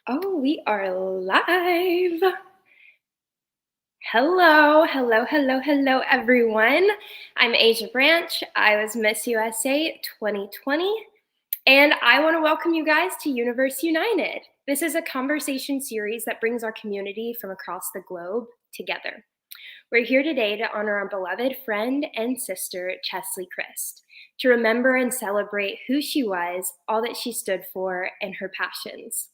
Oh, we are live. Hello, everyone. I'm Asya Branch. I was Miss USA 2020, and I want to welcome you guys to Universe United. This is a conversation series that brings our community from across the globe together. We're here today to honor our beloved friend and sister, Cheslie Kryst, to remember and celebrate who she was, all that she stood for, and her passions.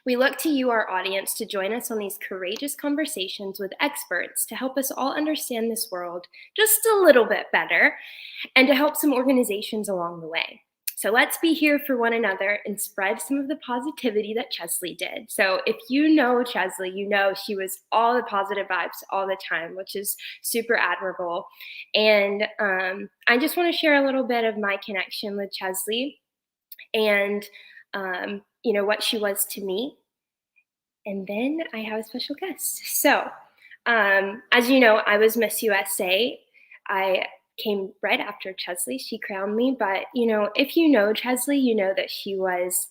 We look to you, our audience, to join us on these courageous conversations with experts to help us all understand this world just a little bit better and to help some organizations along the way. So let's be here for one another and spread some of the positivity that Chesley did. So if you know Chesley, you know she was all the positive vibes all the time, which is super admirable. And I just want to share a little bit of my connection with Chesley and what she was to me. And then I have a special guest. So, as you know, I was Miss USA. I came right after Chesley. She crowned me. But, if you know Chesley, you know that she was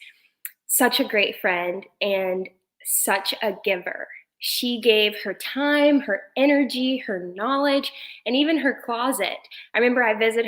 such a great friend and such a giver. She gave her time, her energy, her knowledge, and even her closet. I remember I visited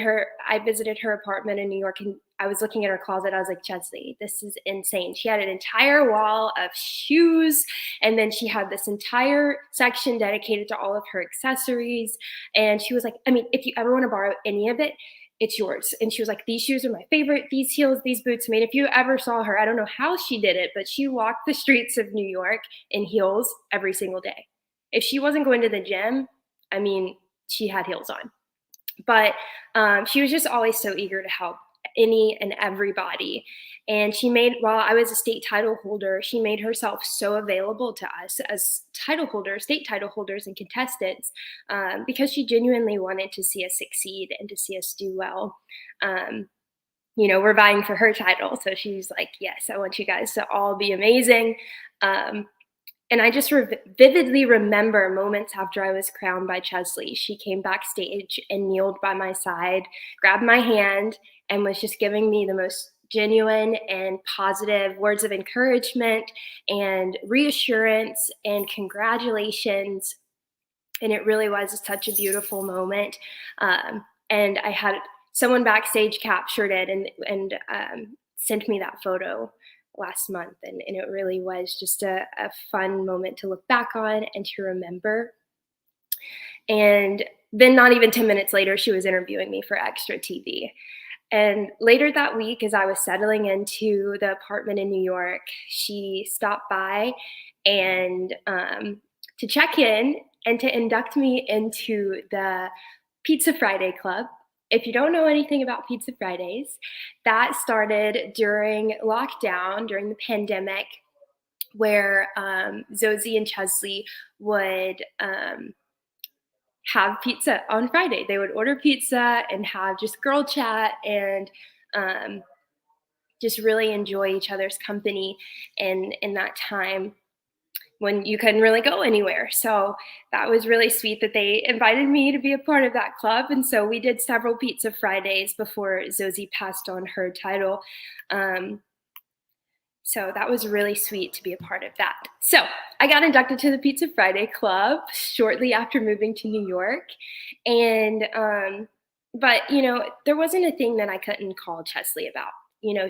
her apartment in New York, and I was looking at her closet. I was like, Chesley, this is insane. She had an entire wall of shoes, and then she had this entire section dedicated to all of her accessories. And she was like, I mean, if you ever want to borrow any of it, it's yours. And she was like, these shoes are my favorite, these heels, these boots. I mean, if you ever saw her, I don't know how she did it, but she walked the streets of New York in heels every single day. If she wasn't going to the gym, I mean, she had heels on. But she was just always so eager to help any and everybody. And while I was a state title holder, she made herself so available to us as state title holders and contestants, because she genuinely wanted to see us succeed and to see us do well. We're vying for her title. So she's like, yes, I want you guys to all be amazing. And I just vividly remember moments after I was crowned by Chesley. She came backstage and kneeled by my side, grabbed my hand, and was just giving me the most genuine and positive words of encouragement and reassurance and congratulations. And it really was such a beautiful moment. And I had someone backstage captured it and sent me that photo last month. And it really was just a fun moment to look back on and to remember. And then not even 10 minutes later, she was interviewing me for Extra TV. And later that week, as I was settling into the apartment in New York, she stopped by and to check in and to induct me into the Pizza Friday Club. If you don't know anything about Pizza Fridays, that started during lockdown, during the pandemic, where Zosie and Chesley would have pizza on Friday. They would order pizza and have just girl chat and just really enjoy each other's company in that time when you couldn't really go anywhere. So that was really sweet that they invited me to be a part of that club. And so we did several Pizza Fridays before Zosie passed on her title. So that was really sweet to be a part of that. So I got inducted to the Pizza Friday Club shortly after moving to New York. And, but, there wasn't a thing that I couldn't call Chesley about.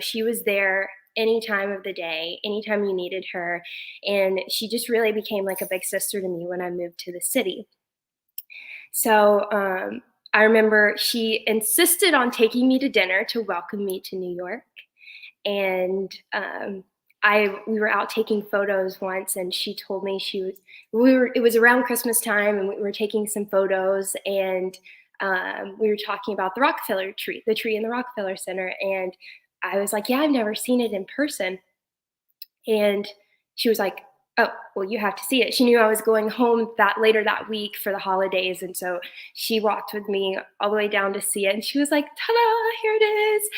She was there any time of the day, anytime you needed her. And she just really became like a big sister to me when I moved to the city. So I remember she insisted on taking me to dinner to welcome me to New York. And we were out taking photos once, and she told me it was around Christmas time, and we were taking some photos, and we were talking about the Rockefeller tree, the tree in the Rockefeller Center. And I was like, yeah, I've never seen it in person. And she was like, oh, well, you have to see it. She knew I was going home later that week for the holidays. And so she walked with me all the way down to see it. And she was like, ta-da, here it is.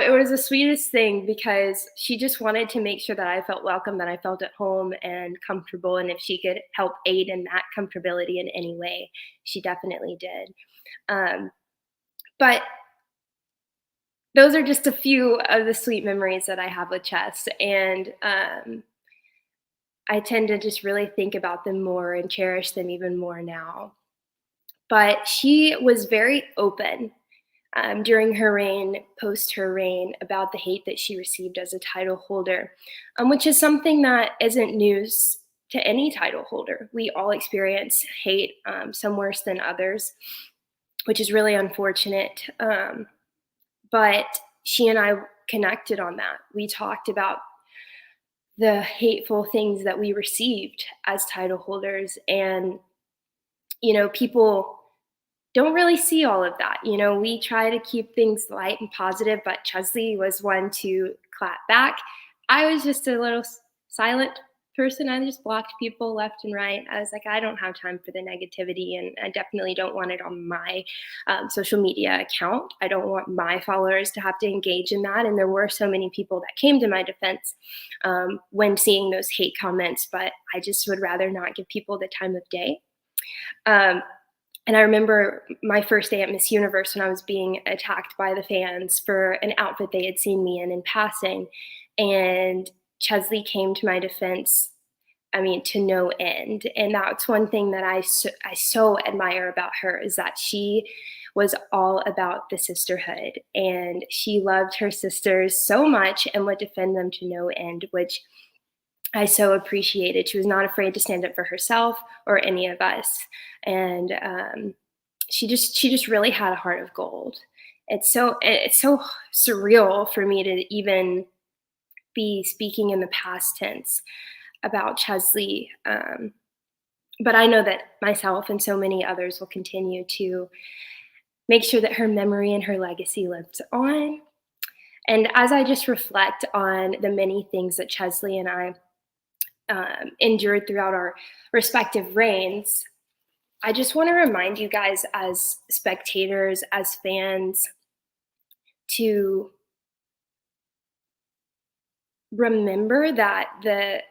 It was the sweetest thing because she just wanted to make sure that I felt welcome, that I felt at home and comfortable. And if she could help aid in that comfortability in any way, she definitely did. But those are just a few of the sweet memories that I have with Chess. And I tend to just really think about them more and cherish them even more now. But she was very open during her reign, post her reign, about the hate that she received as a title holder, which is something that isn't news to any title holder. We all experience hate, some worse than others, which is really unfortunate. But she and I connected on that. We talked about the hateful things that we received as title holders. And, people don't really see all of that. We try to keep things light and positive, but Chesley was one to clap back. I was just a little silent person. I just blocked people left and right. I was like, I don't have time for the negativity, and I definitely don't want it on my social media account. I don't want my followers to have to engage in that. And there were so many people that came to my defense when seeing those hate comments, but I just would rather not give people the time of day. And I remember my first day at Miss Universe when I was being attacked by the fans for an outfit they had seen me in passing. And Chesley came to my defense, to no end. And that's one thing that I so admire about her, is that she was all about the sisterhood. And she loved her sisters so much and would defend them to no end, which I so appreciated. She was not afraid to stand up for herself or any of us. And she just really had a heart of gold. It's so surreal for me to even be speaking in the past tense about Chesley. But I know that myself and so many others will continue to make sure that her memory and her legacy lives on. And as I just reflect on the many things that Chesley and I endured throughout our respective reigns, I just want to remind you guys, as spectators, as fans, to remember that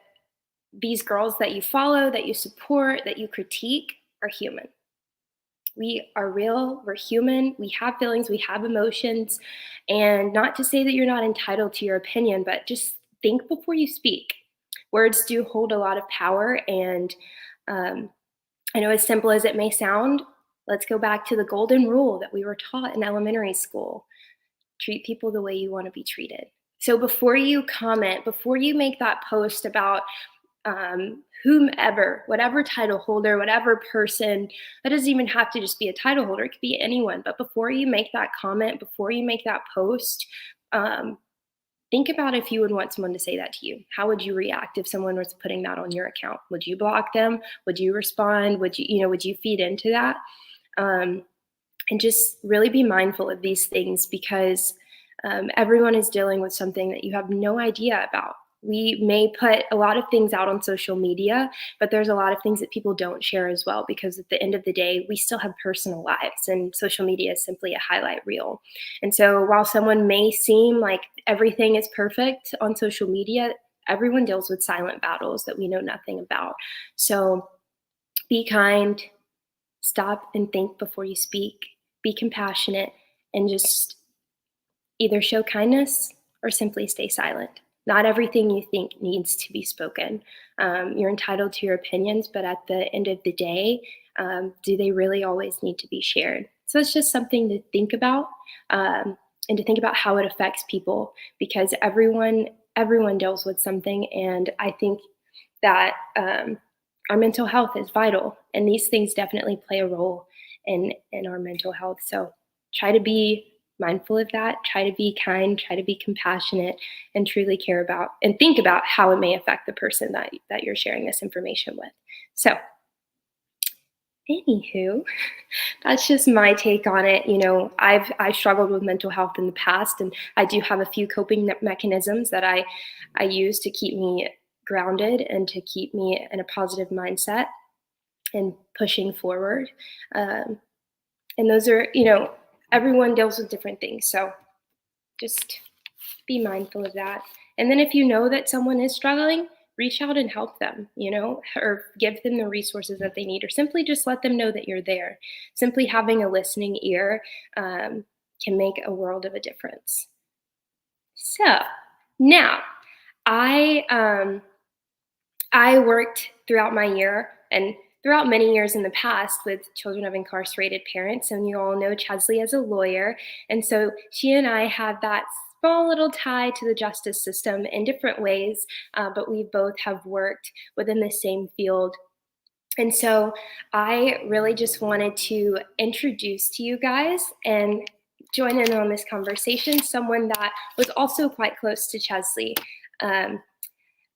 these girls that you follow, that you support, that you critique, are human. We are real, we're human, we have feelings, we have emotions, and not to say that you're not entitled to your opinion, but just think before you speak. Words do hold a lot of power, and I know, as simple as it may sound, let's go back to the golden rule that we were taught in elementary school. Treat people the way you want to be treated. So before you comment, before you make that post about whomever, whatever title holder, whatever person, that doesn't even have to just be a title holder, it could be anyone. But before you make that comment, before you make that post, think about if you would want someone to say that to you. How would you react if someone was putting that on your account? Would you block them? Would you respond? Would you feed into that? And just really be mindful of these things, because everyone is dealing with something that you have no idea about. We may put a lot of things out on social media, but there's a lot of things that people don't share as well, because at the end of the day, we still have personal lives, and social media is simply a highlight reel. And so while someone may seem like everything is perfect on social media, everyone deals with silent battles that we know nothing about. So be kind, stop and think before you speak, be compassionate, and just either show kindness or simply stay silent. Not everything you think needs to be spoken. You're entitled to your opinions, but at the end of the day, do they really always need to be shared? So it's just something to think about, and to think about how it affects people, because everyone deals with something. And I think that our mental health is vital, and these things definitely play a role in our mental health. So try to be mindful of that, try to be kind, try to be compassionate, and truly care about and think about how it may affect the person that you're sharing this information with. So anywho, that's just my take on it. I've struggled with mental health in the past, and I do have a few coping mechanisms that I use to keep me grounded and to keep me in a positive mindset and pushing forward. And those are, everyone deals with different things. So just be mindful of that. And then if you know that someone is struggling, reach out and help them, or give them the resources that they need, or simply just let them know that you're there. Simply having a listening ear can make a world of a difference. So now I I worked throughout my year and throughout many years in the past with children of incarcerated parents. And you all know Chesley as a lawyer. And so she and I have that small little tie to the justice system in different ways, but we both have worked within the same field. And so I really just wanted to introduce to you guys and join in on this conversation someone that was also quite close to Chesley.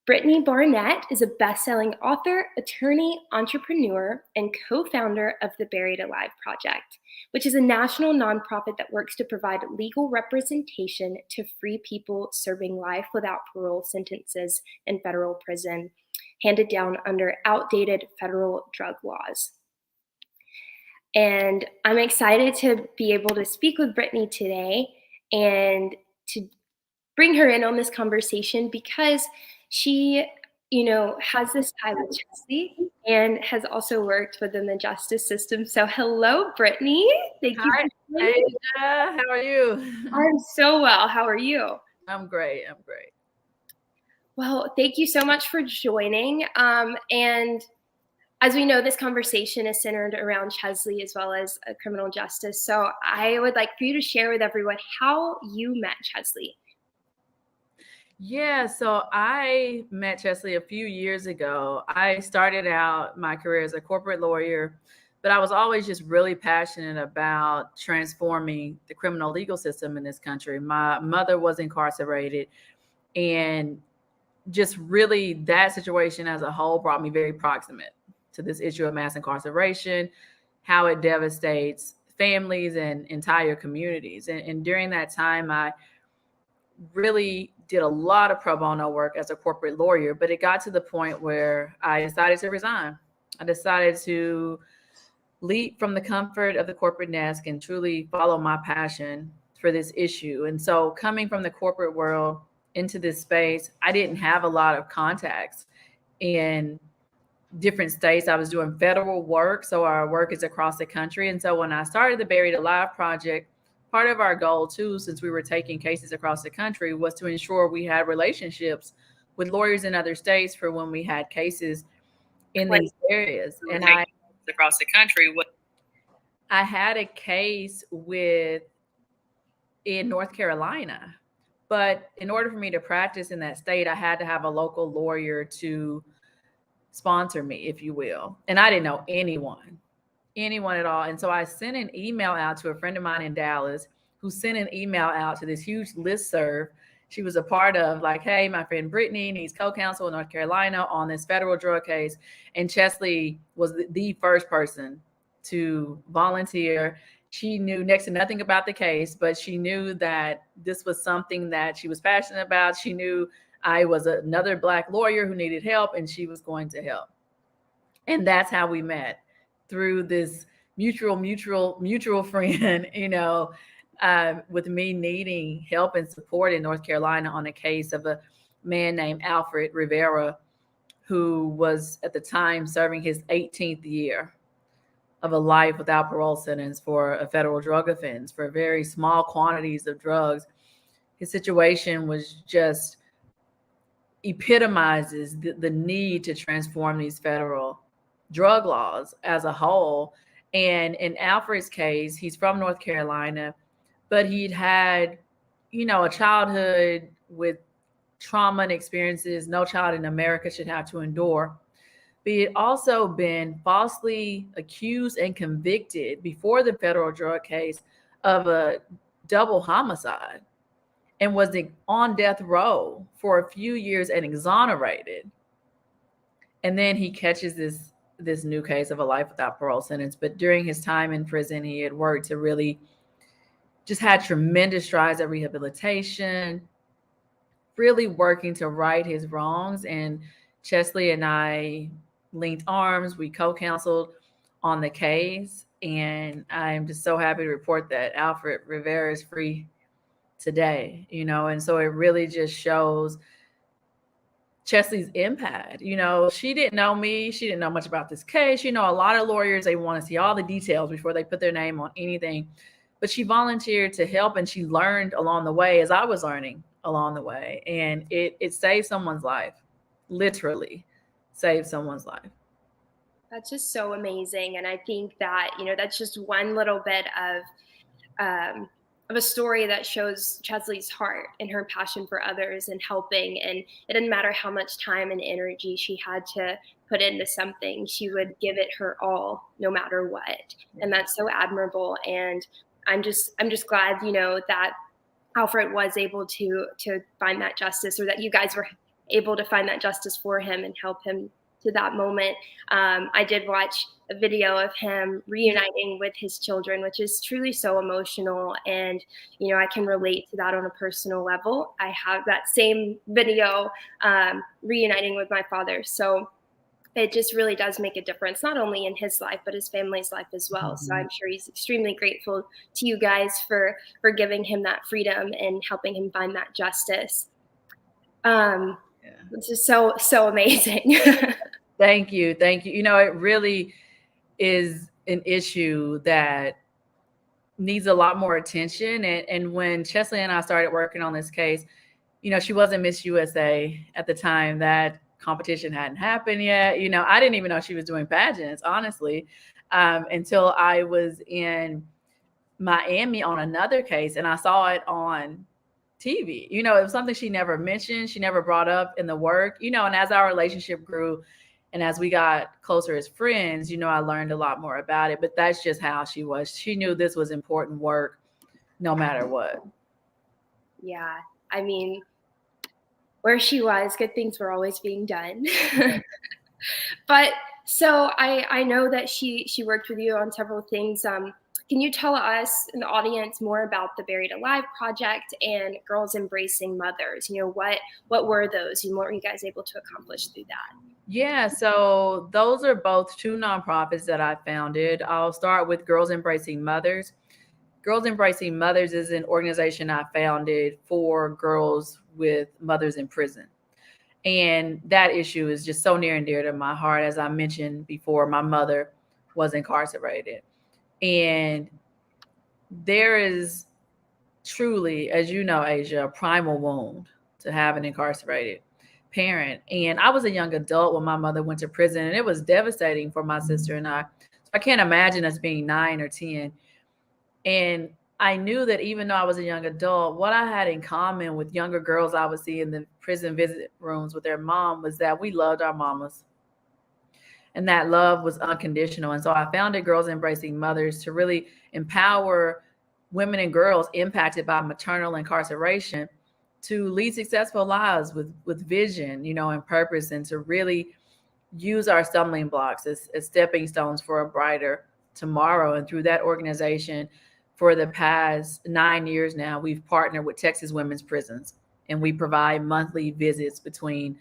Brittany Barnett is a best-selling author, attorney, entrepreneur, and co-founder of the Buried Alive Project, which is a national nonprofit that works to provide legal representation to free people serving life without parole sentences in federal prison, handed down under outdated federal drug laws. And I'm excited to be able to speak with Brittany today and to bring her in on this conversation because she, has this tie with Cheslie and has also worked within the justice system. So hello, Brittany. Thank you. Hi, Asia. How are you? I'm so well. How are you? I'm great. Well, thank you so much for joining. And as we know, this conversation is centered around Chesley as well as criminal justice. So I would like for you to share with everyone how you met Chesley. Yeah, so I met Chesley a few years ago. I started out my career as a corporate lawyer, but I was always just really passionate about transforming the criminal legal system in this country. My mother was incarcerated, and just really that situation as a whole brought me very proximate to this issue of mass incarceration, how it devastates families and entire communities. And during that time, I really did a lot of pro bono work as a corporate lawyer, but it got to the point where I decided to resign. I decided to leap from the comfort of the corporate desk and truly follow my passion for this issue. And so coming from the corporate world into this space, I didn't have a lot of contacts in different states. I was doing federal work, so our work is across the country. And so when I started the Buried Alive Project, part of our goal too, since we were taking cases across the country, was to ensure we had relationships with lawyers in other states for when we had cases in these areas. And I across the country, I had a case in North Carolina, but in order for me to practice in that state, I had to have a local lawyer to sponsor me, if you will. And I didn't know anyone at all. And so I sent an email out to a friend of mine in Dallas who sent an email out to this huge listserv she was a part of, like, hey, my friend Brittany needs co-counsel in North Carolina on this federal drug case. And Chesley was the first person to volunteer. She knew next to nothing about the case, but she knew that this was something that she was passionate about. She knew I was another Black lawyer who needed help, and she was going to help. And that's how we met, through this mutual friend, with me needing help and support in North Carolina on a case of a man named Alfred Rivera, who was at the time serving his 18th year of a life without parole sentence for a federal drug offense for very small quantities of drugs. His situation was just epitomizes the need to transform these federal drug laws as a whole. And in Alfred's case, he's from North Carolina, but he'd had, a childhood with trauma and experiences no child in America should have to endure. But he had also been falsely accused and convicted before the federal drug case of a double homicide, and was on death row for a few years and exonerated. And then he catches this new case of a life without parole sentence. But during his time in prison, he had worked to really just had tremendous strides at rehabilitation, really working to right his wrongs. And Chesley and I linked arms. We co-counseled on the case. And I'm just so happy to report that Alfred Rivera is free today, and so it really just shows Chesley's impact. She didn't know me. She didn't know much about this case. A lot of lawyers, they want to see all the details before they put their name on anything. But she volunteered to help, and she learned along the way, as I was learning along the way. And it saved someone's life, literally save someone's life. That's just so amazing. And I think that, that's just one little bit of a story that shows Chesley's heart and her passion for others and helping. And it didn't matter how much time and energy she had to put into something, she would give it her all, no matter what. And that's so admirable. And I'm just glad, that Alfred was able to find that justice, or that you guys were able to find that justice for him and help him to that moment. I did watch a video of him reuniting with his children, which is truly so emotional. And, I can relate to that on a personal level. I have that same video reuniting with my father. So it just really does make a difference, not only in his life, but his family's life as well. So I'm sure he's extremely grateful to you guys for giving him that freedom and helping him find that justice. This is so amazing. Thank you. It really is an issue that needs a lot more attention. And when Chesley and I started working on this case, she wasn't Miss USA at the time. That competition hadn't happened yet. I didn't even know she was doing pageants, honestly, until I was in Miami on another case and I saw it on TV. It was something she never mentioned, she never brought up in the work, and as our relationship grew and as we got closer as friends, I learned a lot more about it. But that's just how she was. She knew this was important work no matter what. Yeah. I mean, where she was, good things were always being done. But so I know that she worked with you on several things. Can you tell us and the audience more about the Buried Alive project and Girls Embracing Mothers? What were those and what were you guys able to accomplish through that? Yeah, so those are both two nonprofits that I founded. I'll start with Girls Embracing Mothers. Girls Embracing Mothers is an organization I founded for girls with mothers in prison. And that issue is just so near and dear to my heart. As I mentioned before, my mother was incarcerated. And there is truly, as you know, Asia, a primal wound to have an incarcerated parent. And I was a young adult when my mother went to prison, and it was devastating for my sister and I. So I can't imagine us being 9 or 10. And I knew that even though I was a young adult, what I had in common with younger girls I would see in the prison visit rooms with their mom was that we loved our mamas. And that love was unconditional. And so I founded Girls Embracing Mothers to really empower women and girls impacted by maternal incarceration to lead successful lives with vision, and purpose, and to really use our stumbling blocks as stepping stones for a brighter tomorrow. And through that organization, for the past 9 years now, we've partnered with Texas Women's Prisons, and we provide monthly visits between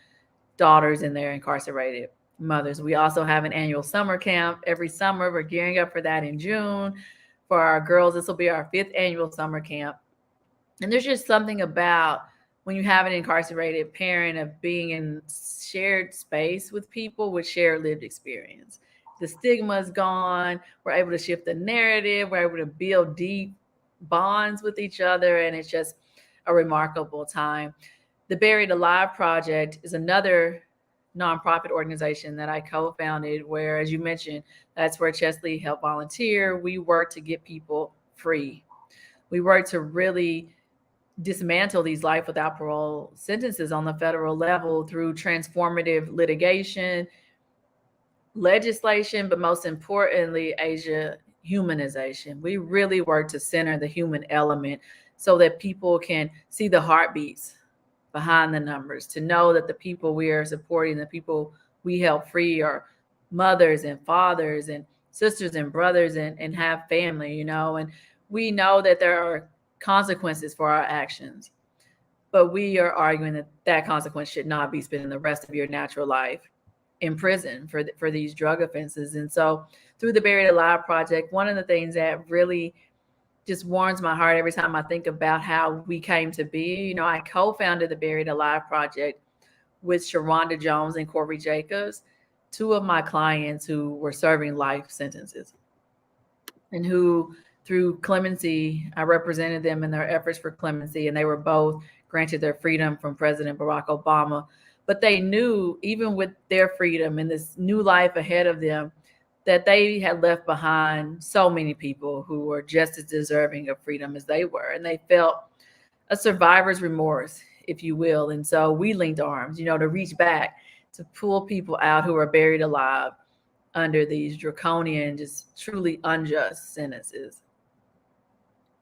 daughters and their incarcerated mothers. We also have an annual summer camp every summer. We're gearing up for that in June. For our girls, this will be our 5th annual summer camp. And there's just something about when you have an incarcerated parent of being in shared space with people with shared lived experience. The stigma is gone. We're able to shift the narrative. We're able to build deep bonds with each other. And it's just a remarkable time. The Buried Alive Project is another nonprofit organization that I co-founded, where, as you mentioned, that's where Chesley helped volunteer. We work to get people free. We work to really dismantle these life without parole sentences on the federal level through transformative litigation, legislation, but most importantly, Asia, humanization. We really work to center the human element so that people can see the heartbeats behind the numbers, to know that the people we are supporting, the people we help free are mothers and fathers and sisters and brothers and have family, and we know that there are consequences for our actions, but we are arguing that that consequence should not be spending the rest of your natural life in prison for these drug offenses. And so through the Buried Alive Project, one of the things that really just warms my heart every time I think about how we came to be, I co-founded the Buried Alive Project with Sharonda Jones and Corey Jacobs, 2 of my clients who were serving life sentences and who, through clemency, I represented them in their efforts for clemency, and they were both granted their freedom from President Barack Obama. but they knew, even with their freedom and this new life ahead of them, that they had left behind so many people who were just as deserving of freedom as they were. And they felt a survivor's remorse, if you will. And so we linked arms, to reach back to pull people out who are buried alive under these draconian, just truly unjust sentences.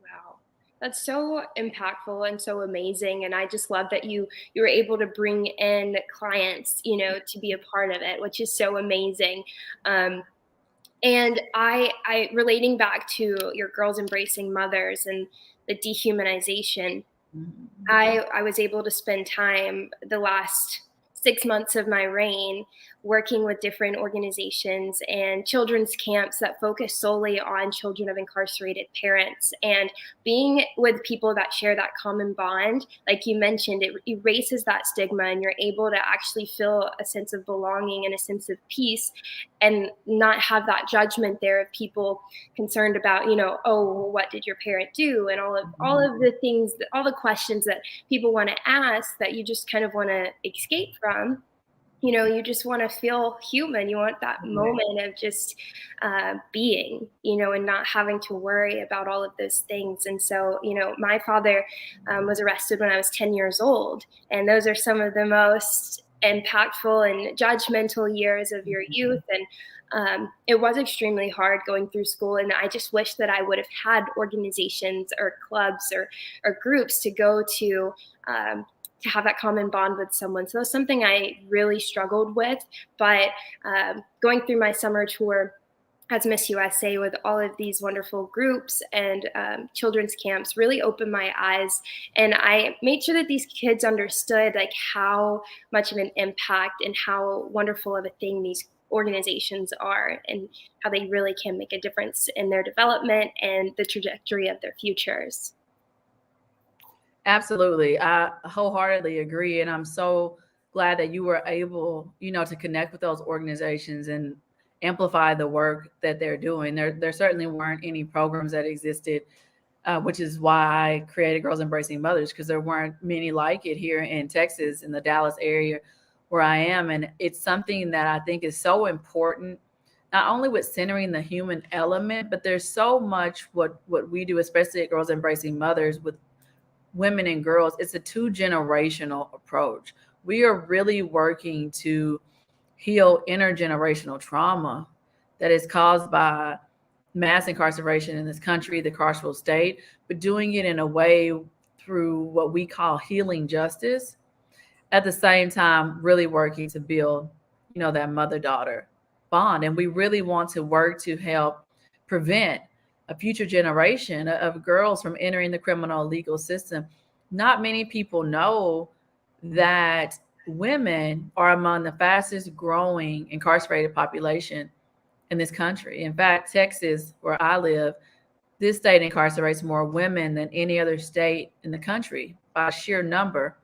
Wow. That's so impactful and so amazing. And I just love that you were able to bring in clients, to be a part of it, which is so amazing. And I relating back to your girls embracing mothers and the dehumanization, Mhm. I was able to spend time the last 6 months of my reign working with different organizations and children's camps that focus solely on children of incarcerated parents. And being with people that share that common bond, like you mentioned, it erases that stigma and you're able to actually feel a sense of belonging and a sense of peace and not have that judgment there of people concerned about, oh, well, what did your parent do, and all of the things, all the questions that people want to ask that you just kind of want to escape from. You just want to feel human. You want that moment of just being, and not having to worry about all of those things. And so, my father was arrested when I was 10 years old, and those are some of the most impactful and judgmental years of your youth. And it was extremely hard going through school. And I just wish that I would have had organizations or clubs or groups to go to have that common bond with someone. So that's something I really struggled with. But going through my summer tour as Miss USA with all of these wonderful groups and children's camps really opened my eyes. And I made sure that these kids understood like how much of an impact and how wonderful of a thing these organizations are and how they really can make a difference in their development and the trajectory of their futures. Absolutely. I wholeheartedly agree. And I'm so glad that you were able, to connect with those organizations and amplify the work that they're doing. There certainly weren't any programs that existed, which is why I created Girls Embracing Mothers, because there weren't many like it here in Texas, in the Dallas area where I am. And it's something that I think is so important, not only with centering the human element, but there's so much what we do, especially at Girls Embracing Mothers, with women and girls. It's a 2-generational approach. We are really working to heal intergenerational trauma that is caused by mass incarceration in this country, the carceral state, but doing it in a way through what we call healing justice. At the same time, really working to build, that mother-daughter bond. And we really want to work to help prevent a future generation of girls from entering the criminal legal system. Not many people know that women are among the fastest growing incarcerated population in this country. In fact, Texas, where I live, this state incarcerates more women than any other state in the country by sheer number.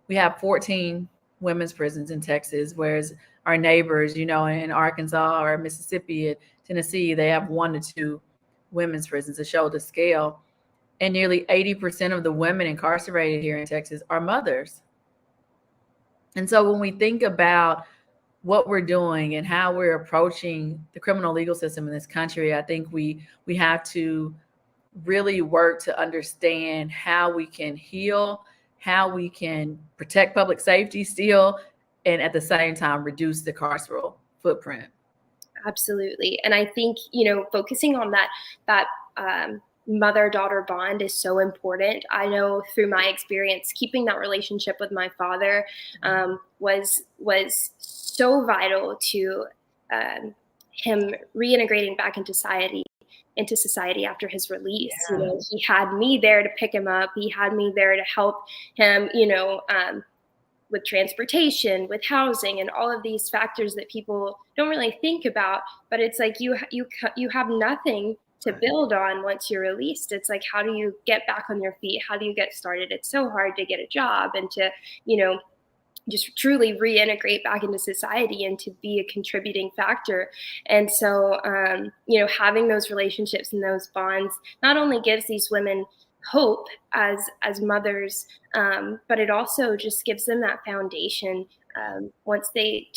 We have 14 women's prisons in Texas, whereas our neighbors, in Arkansas or Mississippi and Tennessee, they have 1 to 2 women's prisons to show the scale. And nearly 80% of the women incarcerated here in Texas are mothers. And so when we think about what we're doing and how we're approaching the criminal legal system in this country, I think we have to really work to understand how we can heal, how we can protect public safety still, and at the same time reduce the carceral footprint. Absolutely. And I think, focusing on that mother-daughter bond is so important. I know through my experience, keeping that relationship with my father was so vital to him reintegrating back into society after his release. Yeah. He had me there to pick him up. He had me there to help him, with transportation, with housing, and all of these factors that people don't really think about. But it's like you have nothing to build on once you're released. It's like, how do you get back on your feet? How do you get started? It's so hard to get a job and to, just truly reintegrate back into society and to be a contributing factor. And so, having those relationships and those bonds not only gives these women hope as mothers, but it also just gives them that foundation once they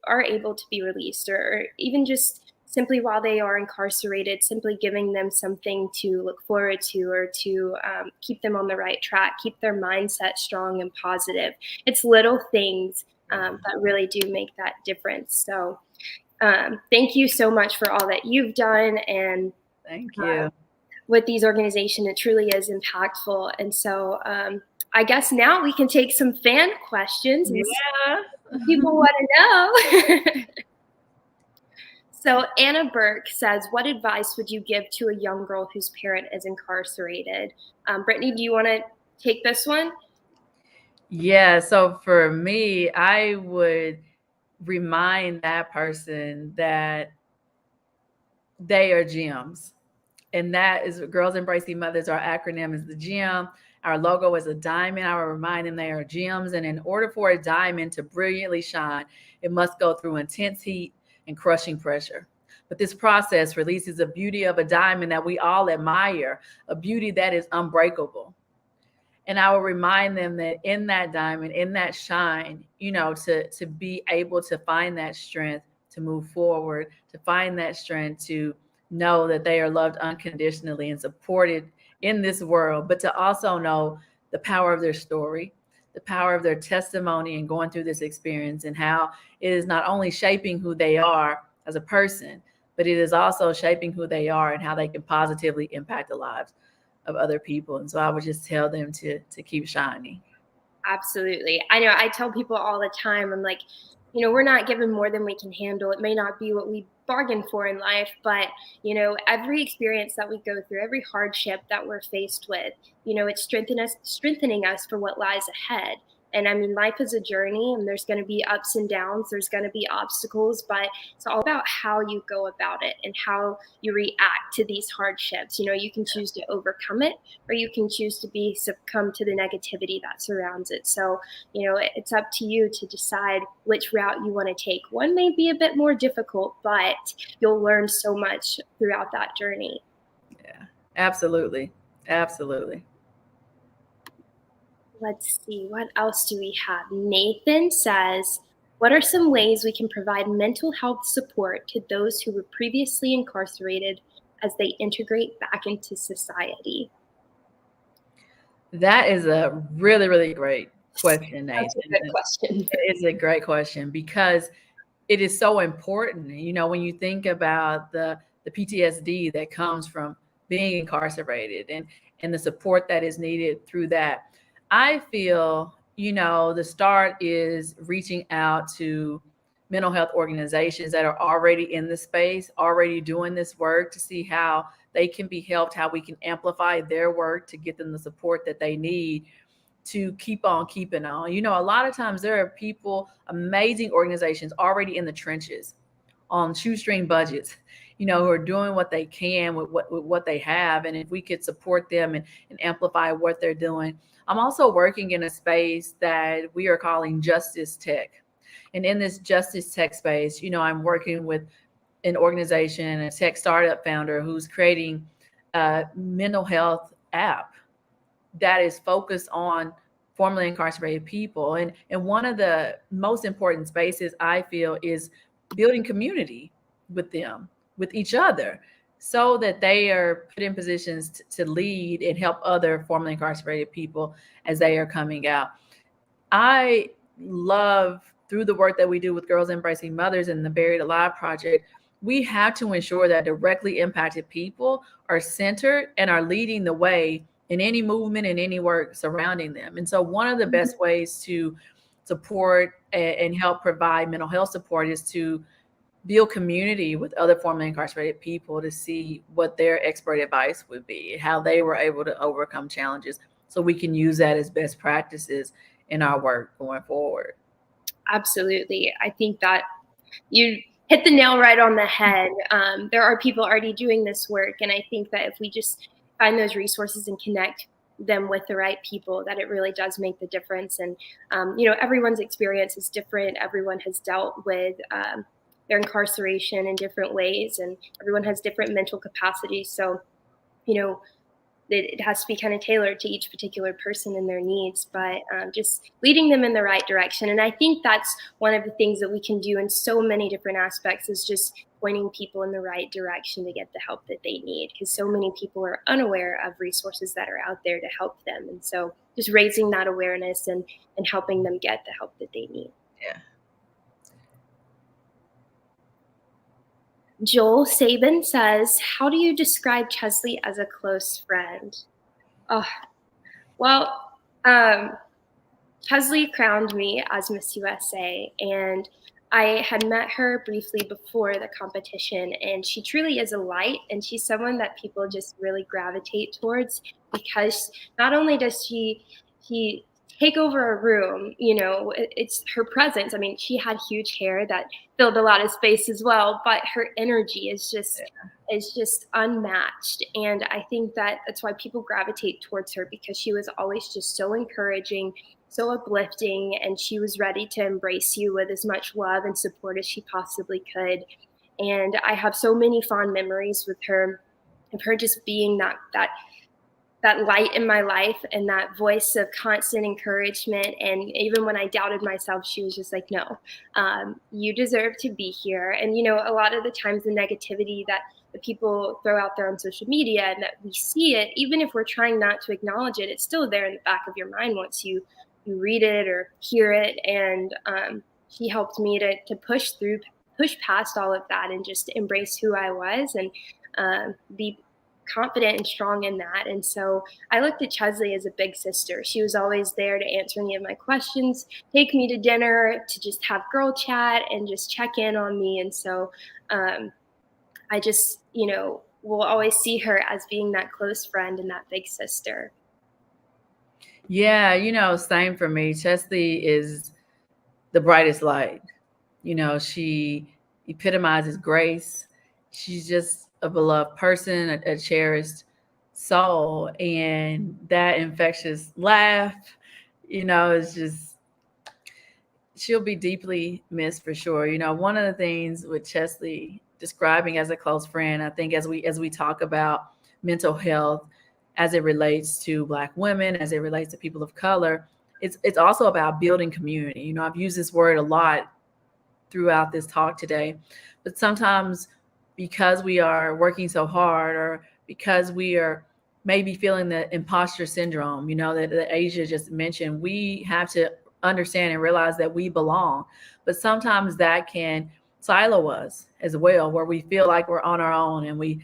are able to be released, or even just simply while they are incarcerated, simply giving them something to look forward to, or to keep them on the right track, keep their mindset strong and positive. It's little things that really do make that difference. So thank you so much for all that you've done. And Thank you. with these organizations, it truly is impactful. And so I guess now we can take some fan questions and Yeah. people want to know. So Anna Burke says, what advice would you give to a young girl whose parent is incarcerated? Brittany, do you want to take this one? Yeah. So for me, I would remind that person that they are gems. And that is Girls Embracing Mothers. Our acronym is the gem. Our logo is a diamond. I will remind them they are gems. And in order for a diamond to brilliantly shine, it must go through intense heat and crushing pressure. But this process releases the beauty of a diamond that we all admire, a beauty that is unbreakable. And I will remind them that in that diamond, in that shine, to be able to find that strength to move forward, to find that strength to know that they are loved unconditionally and supported in this world, but to also know the power of their story, the power of their testimony and going through this experience, and how it is not only shaping who they are as a person, but it is also shaping who they are and how they can positively impact the lives of other people. And so I would just tell them to keep shining. Absolutely. I know I tell people all the time, I'm like, we're not given more than we can handle. It may not be what we bargained for in life, but, every experience that we go through, every hardship that we're faced with, it's strengthening us for what lies ahead. And I mean, life is a journey, and there's going to be ups and downs. There's going to be obstacles, but it's all about how you go about it and how you react to these hardships. You can choose to overcome it, or you can choose to be succumb to the negativity that surrounds it. So, it's up to you to decide which route you want to take. One may be a bit more difficult, but you'll learn so much throughout that journey. Yeah, absolutely. Absolutely. Let's see, what else do we have? Nathan says, what are some ways we can provide mental health support to those who were previously incarcerated as they integrate back into society? That is a really, really great question, That's a Nathan. good question. It is a great question because it is so important. When you think about the PTSD that comes from being incarcerated and the support that is needed through that, I feel, the start is reaching out to mental health organizations that are already in the space, already doing this work, to see how they can be helped, how we can amplify their work to get them the support that they need to keep on keeping on. A lot of times there are people, amazing organizations already in the trenches on shoestring budgets, who are doing what they can with what they have. And if we could support them and amplify what they're doing. I'm also working in a space that we are calling justice tech. And in this justice tech space, I'm working with an organization, a tech startup founder who's creating a mental health app that is focused on formerly incarcerated people. And one of the most important spaces I feel is building community with them, with each other, so that they are put in positions to lead and help other formerly incarcerated people as they are coming out. I love, through the work that we do with Girls Embracing Mothers and the Buried Alive Project, we have to ensure that directly impacted people are centered and are leading the way in any movement and any work surrounding them. And so one of the best ways to support and help provide mental health support is to build community with other formerly incarcerated people to see what their expert advice would be, how they were able to overcome challenges, so we can use that as best practices in our work going forward. Absolutely. I think that you hit the nail right on the head. There are people already doing this work, and I think that if we just find those resources and connect them with the right people, that it really does make the difference. And everyone's experience is different. Everyone has dealt with their incarceration in different ways, and everyone has different mental capacities. So it has to be kind of tailored to each particular person and their needs, but just leading them in the right direction. And I think that's one of the things that we can do in so many different aspects, is just pointing people in the right direction to get the help that they need, because so many people are unaware of resources that are out there to help them. And so just raising that awareness and helping them get the help that they need. Yeah. Joel Sabin says, how do you describe Chesley as a close friend? Oh, well, Chesley crowned me as Miss USA, and I had met her briefly before the competition, and she truly is a light, and she's someone that people just really gravitate towards, because not only does she take over a room, it's her presence. I mean, she had huge hair that filled a lot of space as well, but her energy is just unmatched. And I think that's why people gravitate towards her, because she was always just so encouraging, so uplifting, and she was ready to embrace you with as much love and support as she possibly could. And I have so many fond memories with her, of her just being that light in my life and that voice of constant encouragement. And even when I doubted myself, she was just like, no, you deserve to be here. And, a lot of the times the negativity that the people throw out there on social media, and that we see it, even if we're trying not to acknowledge it, it's still there in the back of your mind once you read it or hear it. And she helped me to push past all of that and just embrace who I was, and be confident and strong in that. And so I looked at Chesley as a big sister. She was always there to answer any of my questions, take me to dinner, to just have girl chat and just check in on me. And so I just, will always see her as being that close friend and that big sister. Yeah, same for me. Chesley is the brightest light. She epitomizes grace. She's just a beloved person, a cherished soul. And that infectious laugh, is just, she'll be deeply missed for sure. One of the things with Chesley describing as a close friend, I think as we talk about mental health as it relates to Black women, as it relates to people of color, it's also about building community. I've used this word a lot throughout this talk today, but sometimes because we are working so hard, or because we are maybe feeling the imposter syndrome, that Asia just mentioned, we have to understand and realize that we belong. But sometimes that can silo us as well, where we feel like we're on our own and we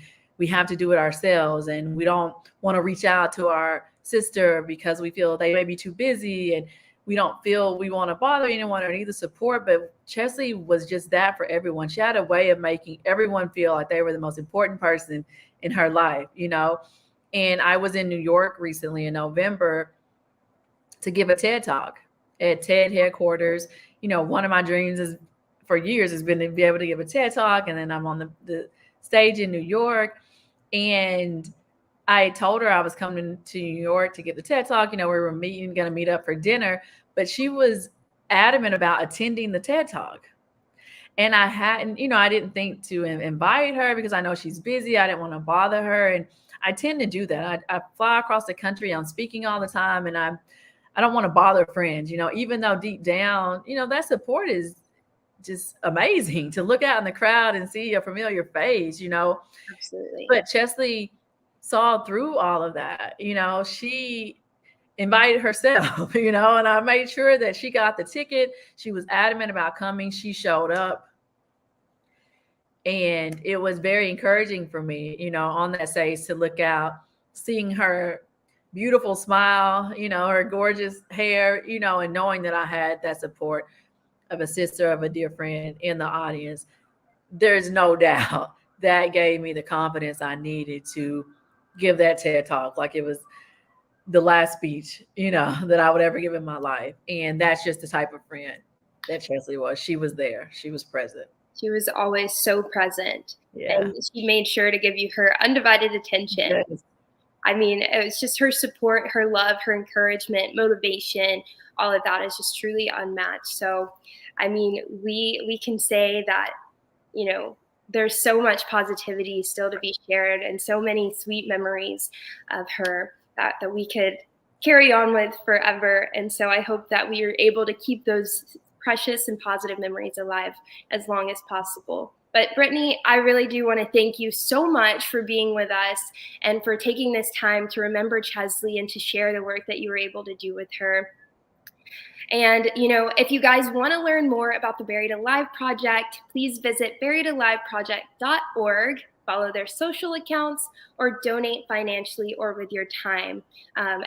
have to do it ourselves, and we don't want to reach out to our sister because we feel they may be too busy, and we don't feel we want to bother anyone or need the support. But Chesley was just that for everyone. She had a way of making everyone feel like they were the most important person in her life, And I was in New York recently in November to give a TED Talk at TED headquarters. One of my dreams for years has been to be able to give a TED Talk, and then I'm on the stage in New York. And I told her I was coming to New York to get the TED Talk. We were going to meet up for dinner, but she was adamant about attending the TED Talk. And I hadn't, I didn't think to invite her because I know she's busy. I didn't want to bother her. And I tend to do that. I fly across the country. I'm speaking all the time, and I don't want to bother friends, even though deep down, that support is just amazing to look out in the crowd and see a familiar face, Absolutely. But Chesley saw through all of that. She invited herself, and I made sure that she got the ticket. She was adamant about coming. She showed up. And it was very encouraging for me, on that stage, to look out, seeing her beautiful smile, her gorgeous hair, and knowing that I had that support of a sister, of a dear friend in the audience. There's no doubt that gave me the confidence I needed to give that TED Talk like it was the last speech, that I would ever give in my life. And that's just the type of friend that Chesley was. She was there. She was present. She was always so present. Yeah. And she made sure to give you her undivided attention. Yes. I mean, it was just her support, her love, her encouragement, motivation, all of that is just truly unmatched. So, I mean, we can say that, there's so much positivity still to be shared and so many sweet memories of her that we could carry on with forever. And so I hope that we are able to keep those precious and positive memories alive as long as possible. But Brittany, I really do want to thank you so much for being with us and for taking this time to remember Chesley and to share the work that you were able to do with her. And, if you guys want to learn more about the Buried Alive Project, please visit buriedaliveproject.org, follow their social accounts, or donate financially or with your time.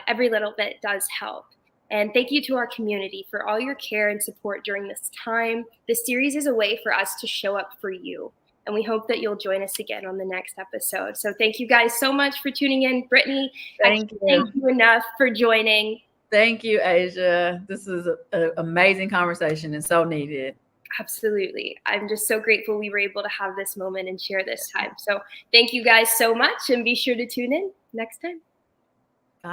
Every little bit does help. And thank you to our community for all your care and support during this time. This series is a way for us to show up for you. And we hope that you'll join us again on the next episode. So thank you guys so much for tuning in. Brittany, Thank you. Thank you enough for joining. Thank you, Asia. This is an amazing conversation and so needed. Absolutely. I'm just so grateful we were able to have this moment and share this time. So thank you guys so much, and be sure to tune in next time.